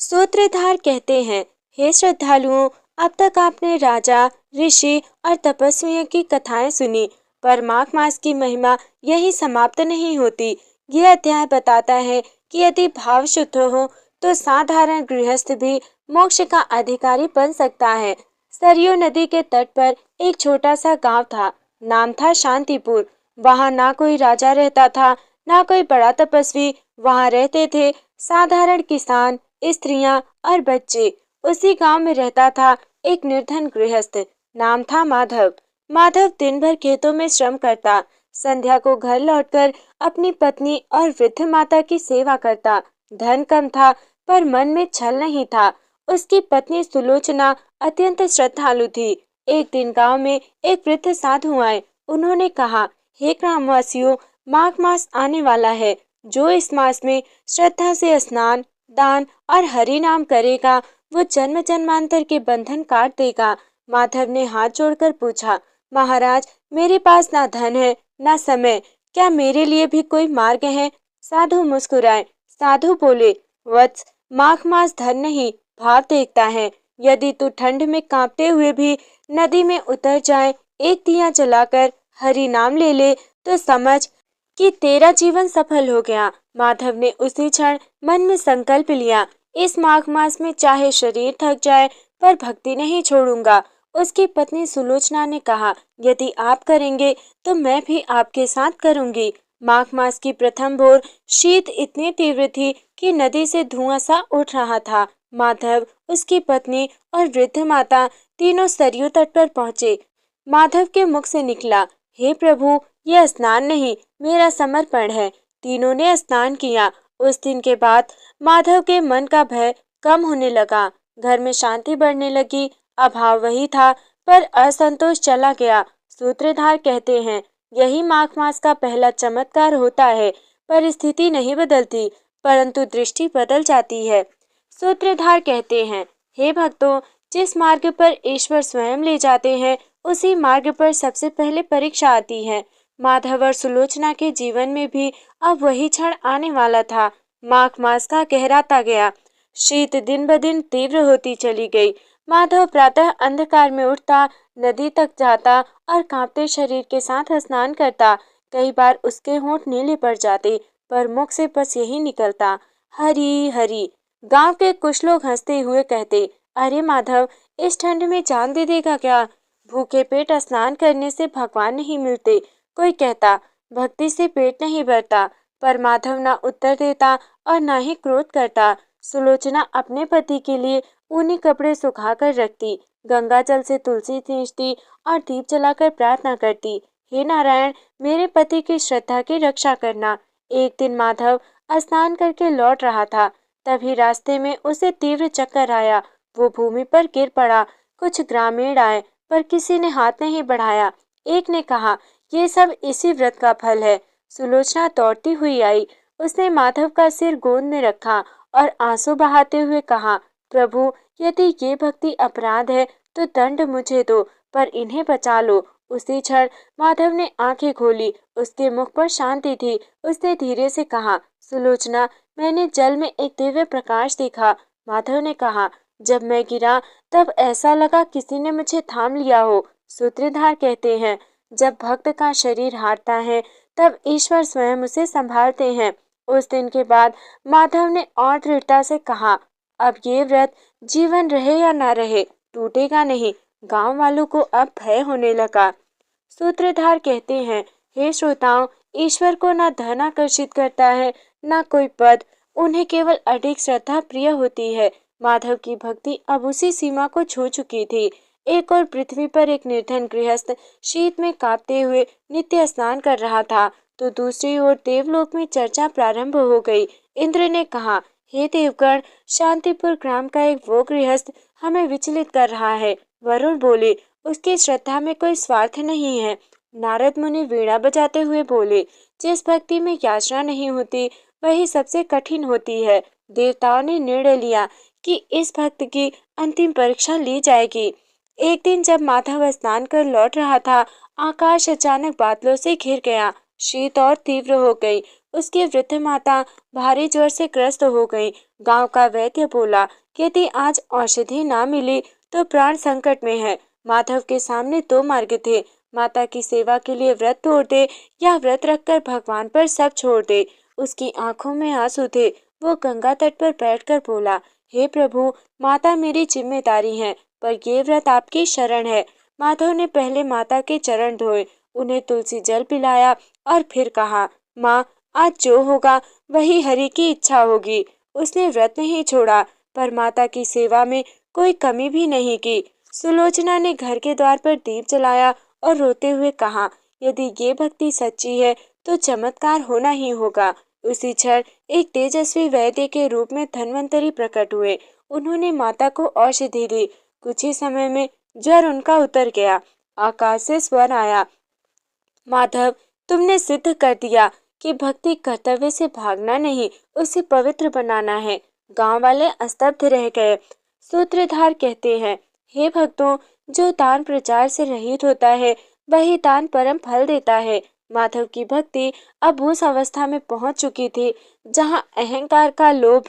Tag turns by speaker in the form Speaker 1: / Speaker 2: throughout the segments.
Speaker 1: सूत्रधार कहते हैं, हे श्रद्धालुओं, अब तक आपने राजा, ऋषि और तपस्वियों की कथाएं सुनी, पर माघ मास की महिमा यही समाप्त नहीं होती। यह अध्याय बताता है कि यदि भाव शुद्ध हो तो साधारण गृहस्थ भी मोक्ष का अधिकारी बन सकता है। सरयू नदी के तट पर एक छोटा सा गांव था। नाम था शांतिपुर। वहां ना कोई राजा रहता था, ना कोई बड़ा तपस्वी। वहां रहते थे साधारण किसान, स्त्रियां और बच्चे। उसी गांव में रहता था एक निर्धन गृहस्थ। नाम था माधव। माधव दिन भर खेतों में श्रम करता, संध्या को घर लौटकर अपनी पत्नी और वृद्ध माता की सेवा करता। धन कम था, पर मन में छल नहीं था। उसकी पत्नी सुलोचना अत्यंत श्रद्धालु थी। एक दिन गांव में एक वृद्ध साधु आए। उन्होंने कहा, हे ग्रामवासियों, माघ मास आने वाला है। जो इस मास में श्रद्धा से स्नान, दान और हरि नाम करेगा, वो जन्म जन्मांतर के बंधन काट देगा। माधव ने हाथ जोड़कर पूछा, महाराज, मेरे पास ना धन है ना समय, क्या मेरे लिए भी कोई मार्ग है? साधु मुस्कुराए। साधु बोले, वत्स, माघ मास धन नहीं, भाव देखता है। यदि तू ठंड में कांपते हुए भी नदी में उतर जाए, एक दिया जलाकर हरि नाम ले ले, तो समझ कि तेरा जीवन सफल हो गया। माधव ने उसी क्षण मन में संकल्प लिया, इस माघ मास में चाहे शरीर थक जाए, पर भक्ति नहीं छोड़ूंगा। उसकी पत्नी सुलोचना ने कहा, यदि आप करेंगे तो मैं भी आपके साथ करूंगी। माघ मास की प्रथम भोर शीत इतनी तीव्र थी कि नदी से धुआं सा उठ रहा था। माधव, उसकी पत्नी और वृद्ध माता तीनों सरयू तट पर पहुंचे। माधव के मुख से निकला, हे प्रभु, यह स्नान नहीं, मेरा समर्पण है। तीनों ने स्नान किया। उस दिन के बाद माधव के मन का भय कम होने लगा। घर में शांति बढ़ने लगी। अभाव वही था, पर असंतोष चला गया। सूत्रधार कहते हैं, यही माघ मास का पहला चमत्कार होता है। परिस्थिति नहीं बदलती, परंतु दृष्टि बदल जाती है। सूत्रधार कहते हैं, हे भक्तों, जिस मार्ग पर ईश्वर स्वयं ले जाते हैं, उसी मार्ग पर सबसे पहले परीक्षा आती है। माधव और सुलोचना के जीवन में भी अब वही क्षण आने वाला था। माघ मास का गहराता गया। शीत दिन ब दिन तीव्र होती चली गई। माधव प्रातः अंधकार में उठता, नदी तक जाता और कांपते शरीर के साथ स्नान करता। कई बार उसके होंठ नीले पड़ जाते, पर मुख से बस यही निकलता, हरी हरी। गांव के कुछ लोग हंसते हुए कहते, अरे माधव, इस ठंड में जान दे देगा क्या? भूखे पेट स्नान करने से भगवान नहीं मिलते। कोई कहता, भक्ति से पेट नहीं भरता। पर माधव ना उत्तर देता और ना ही क्रोध करता। सुलोचना अपने पति के लिए ऊनी कपड़े सुखा कर रखती, गंगा जल से तुलसी सींचती और दीप जलाकर प्रार्थना करती, हे नारायण, मेरे पति की श्रद्धा की रक्षा करना। एक दिन माधव स्नान करके लौट रहा था। तभी रास्ते में उसे तीव्र चक्कर आया। वो भूमि पर गिर पड़ा। कुछ ग्रामीण आए, पर किसी ने हाथ नहीं बढ़ाया। एक ने कहा, ये सब इसी व्रत का फल है। सुलोचना दौड़ती हुई आई। उसने माधव का सिर गोद में रखा और आंसू बहाते हुए कहा, प्रभु, यदि ये भक्ति अपराध है तो दंड मुझे दो, पर इन्हें बचा लो। उसी क्षण माधव ने आंखें खोली। उसके मुख पर शांति थी। उसने धीरे से कहा, सुलोचना, मैंने जल में एक दिव्य प्रकाश देखा। माधव ने कहा, जब मैं गिरा तब ऐसा लगा किसी ने मुझे थाम लिया हो। सूत्रधार कहते हैं, जब भक्त का शरीर हारता है, तब ईश्वर स्वयं उसे संभालते हैं। उस दिन के बाद माधव ने और दृढ़ता से कहा, अब ये व्रत जीवन रहे या ना रहे, टूटेगा नहीं। गांव वालों को अब भय होने लगा। सूत्रधार कहते हैं, हे श्रोताओं, ईश्वर को ना धन आकर्षित करता है, ना कोई पद। उन्हें केवल अडिग श्रद्धा प्रिय होती है। माधव की भक्ति अब उसी सीमा को छू चुकी थी। एक और पृथ्वी पर एक निर्धन गृहस्थ शीत में कांपते हुए नित्य स्नान कर रहा था, तो दूसरी ओर देवलोक में चर्चा प्रारंभ हो गई। इंद्र ने कहा, हे देवगण, शांतिपुर ग्राम का एक वो गृहस्थ हमें विचलित कर रहा है। वरुण बोले, उसकी श्रद्धा में कोई स्वार्थ नहीं है। नारद मुनि वीणा बजाते हुए बोले, जिस भक्ति में याचना नहीं होती, वही सबसे कठिन होती है। देवताओं ने निर्णय लिया कि इस भक्त की अंतिम परीक्षा ली जाएगी। एक दिन जब माधव स्नान कर लौट रहा था, आकाश अचानक बादलों से घिर गया। शीत और तीव्र हो गई। उसकी वृद्ध माता भारी ज्वर से ग्रस्त हो गई। गांव का वैद्य बोला, यदि आज औषधि ना मिली तो प्राण संकट में है। माधव के सामने दो मार्ग थे, माता की सेवा के लिए व्रत तोड़ दे या व्रत रखकर भगवान पर सब छोड़ दे। उसकी आंखों में आंसू थे। वो गंगा तट पर बैठकर बोला, हे प्रभु, माता मेरी जिम्मेदारी है, पर ये व्रत आपकी शरण है। माधव ने पहले माता के चरण धोए, उन्हें तुलसी जल पिलाया और फिर कहा, माँ, आज जो होगा वही हरि की इच्छा होगी। उसने व्रत नहीं छोड़ा, पर माता की सेवा में कोई कमी भी नहीं की। सुलोचना ने घर के द्वार पर दीप जलाया और रोते हुए कहा, यदि ये भक्ति सच्ची है तो चमत्कार होना ही होगा। उसी क्षण एक तेजस्वी वैद्य के रूप में धन्वंतरी प्रकट हुए। उन्होंने माता को औषधि दी। कुछ ही समय में ज्वर उनका उतर गया। आकाश से स्वर आया, माधव, तुमने सिद्ध कर दिया कि भक्ति कर्तव्य से भागना नहीं, उसे पवित्र बनाना है। गांव वाले स्तब्ध रह गए। सूत्रधार कहते हैं, हे भक्तों, जो दान प्रचार से रहित होता है वही दान परम फल देता है। माधव की भक्ति अब उस अवस्था में पहुंच चुकी थी जहां अहंकार का लोभ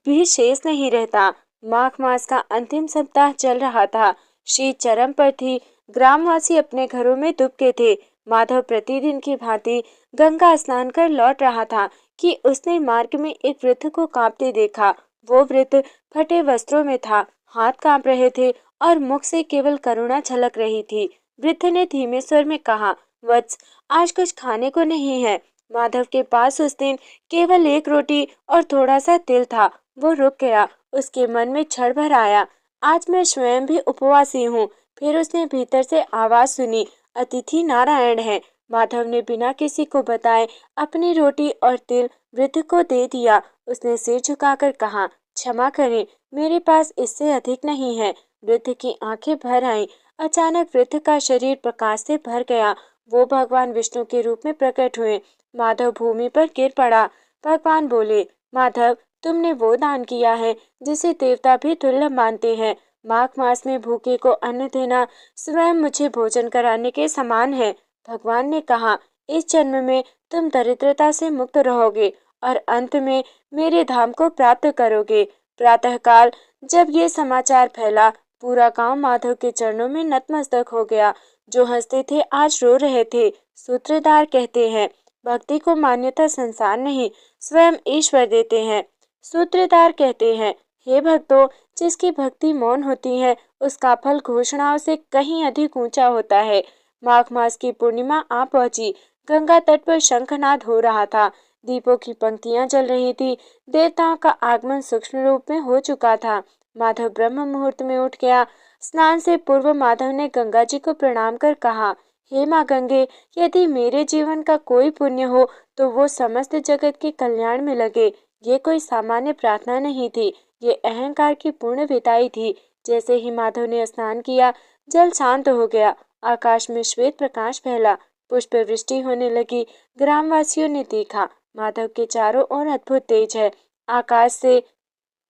Speaker 1: भी शेष नहीं रहता। माघ मास का अंतिम सप्ताह चल रहा था। शीत चरम पर थी। ग्रामवासी अपने घरों में दुबके थे। माधव प्रतिदिन की भांति गंगा स्नान कर लौट रहा था कि उसने मार्ग में एक वृद्ध को कांपते देखा। वो वृद्ध फटे वस्त्रों में था, हाथ कांप रहे थे और मुख से केवल करुणा झलक रही थी। वृद्ध ने धीमे स्वर में कहा, वत्स, आज कुछ खाने को नहीं है। माधव के पास उस दिन केवल एक रोटी और थोड़ा सा तिल था। वो रुक गया। उसके मन में क्षण भर आया, आज मैं स्वयं भी उपवासी हूँ। फिर उसने भीतर से आवाज सुनी, अतिथि नारायण है। माधव ने बिना किसी को बताए अपनी रोटी और तिल वृद्ध को दे दिया। उसने सिर झुकाकर कहा, क्षमा करें, मेरे पास इससे अधिक नहीं है। वृद्ध की आंखें भर आईं। अचानक वृद्ध का शरीर प्रकाश से भर गया। वो भगवान विष्णु के रूप में प्रकट हुए। माधव भूमि पर गिर पड़ा। भगवान बोले, माधव, तुमने वो दान किया है जिसे देवता भी दुर्लभ मानते हैं। माघ मास में भूखे को अन्न देना स्वयं मुझे भोजन कराने के समान है। भगवान ने कहा, इस जन्म में तुम दरिद्रता से मुक्त रहोगे और अंत में मेरे धाम को प्राप्त करोगे। प्रातःकाल जब ये समाचार फैला, पूरा गांव माधव के चरणों में नतमस्तक हो गया। जो हंसते थे आज रो रहे थे। सूत्रधार कहते हैं, भक्ति को मान्यता संसार नहीं, स्वयं ईश्वर देते हैं। सूत्रधार कहते हैं, हे भक्तों, जिसकी भक्ति मौन होती है उसका फल घोषणाओं से कहीं अधिक ऊंचा होता है। माघ मास की पूर्णिमा आ पहुंची। गंगा तट पर शंखनाद हो रहा था। दीपों की पंक्तियां जल रही थी। देवताओं का आगमन सूक्ष्म रूप में हो चुका था। माधव ब्रह्म मुहूर्त में उठ गया। स्नान से पूर्व माधव ने गंगा जी को प्रणाम कर कहा, हे माँ गंगे, यदि मेरे जीवन का कोई पुण्य हो तो वो समस्त जगत के कल्याण में लगे। ये कोई सामान्य प्रार्थना नहीं थी, ये अहंकार की पूर्ण विदाई थी। जैसे ही माधव ने स्नान किया, जल शांत हो गया। आकाश में श्वेत प्रकाश फैला। पुष्प वृष्टि होने लगी। ग्रामवासियों ने देखा, माधव के चारों ओर अद्भुत तेज है। आकाश से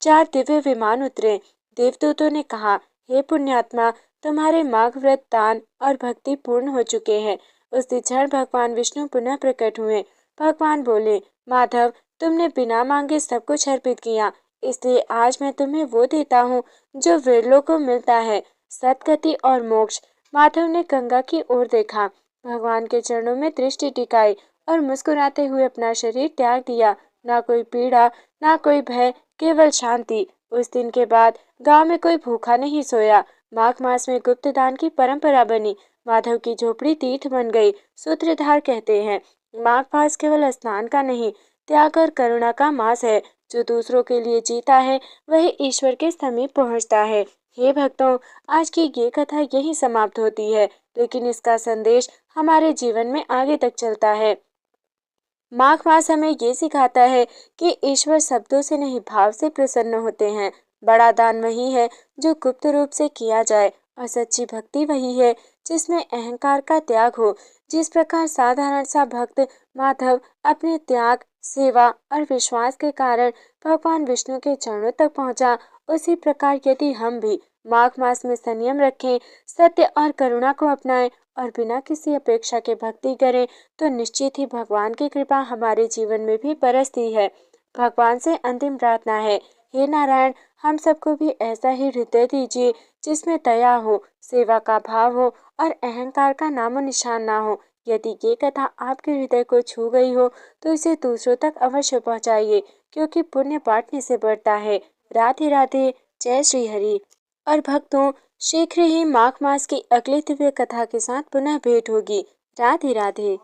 Speaker 1: 4 दिव्य विमान उतरे। देवदूतों ने कहा, हे पुण्यात्मा, तुम्हारे माघ व्रत, दान और भक्ति पूर्ण हो चुके हैं। उस क्षण भगवान विष्णु पुनः प्रकट हुए। भगवान बोले, माधव, तुमने बिना मांगे सब कुछ अर्पित किया, इसलिए आज मैं तुम्हें वो देता हूँ जो विरलों को मिलता है, सद्गति और मोक्ष। माधव ने गंगा की ओर देखा, भगवान के चरणों में दृष्टि टिकाई और मुस्कुराते हुए अपना शरीर त्याग दिया। ना कोई पीड़ा, ना कोई भय, केवल शांति। उस दिन के बाद गांव में कोई भूखा नहीं सोया। माघ मास में गुप्त दान की परंपरा बनी। माधव की झोपड़ी तीर्थ बन गई। सूत्रधार कहते हैं, माघ मास केवल स्नान का नहीं, त्याग और करुणा का मास है। जो दूसरों के लिए जीता है वही ईश्वर के समीप पहुंचता है। हे भक्तों, आज की ये कथा यही समाप्त होती है, लेकिन इसका संदेश हमारे जीवन में आगे तक चलता है। माघ मास हमें ये सिखाता है कि ईश्वर शब्दों से नहीं, भाव से प्रसन्न होते हैं। बड़ा दान वही है जो गुप्त रूप से किया जाए, और सच्ची भक्ति वही है जिसमें अहंकार का त्याग हो। जिस प्रकार साधारण सा भक्त माधव अपने त्याग, सेवा और विश्वास के कारण भगवान विष्णु के चरणों तक पहुंचा, उसी प्रकार यदि हम भी माघ मास में संयम रखें, सत्य और करुणा को अपनाएं और बिना किसी अपेक्षा के भक्ति करें, तो निश्चित ही भगवान की कृपा हमारे जीवन में भी बरसती है। भगवान से अंतिम प्रार्थना है, हे नारायण, हम सबको भी ऐसा ही हृदय दीजिए जिसमें दया हो, सेवा का भाव हो और अहंकार का नामो निशान ना हो। यदि ये कथा आपके हृदय को छू गई हो तो इसे दूसरों तक अवश्य पहुंचाइए, क्योंकि पुण्य बांटने से बढ़ता है। राधे राधे, जय श्री हरि। और भक्तों, शीघ्र ही माघ मास की अगली दिव्य कथा के साथ पुनः भेंट होगी। राधे राधे।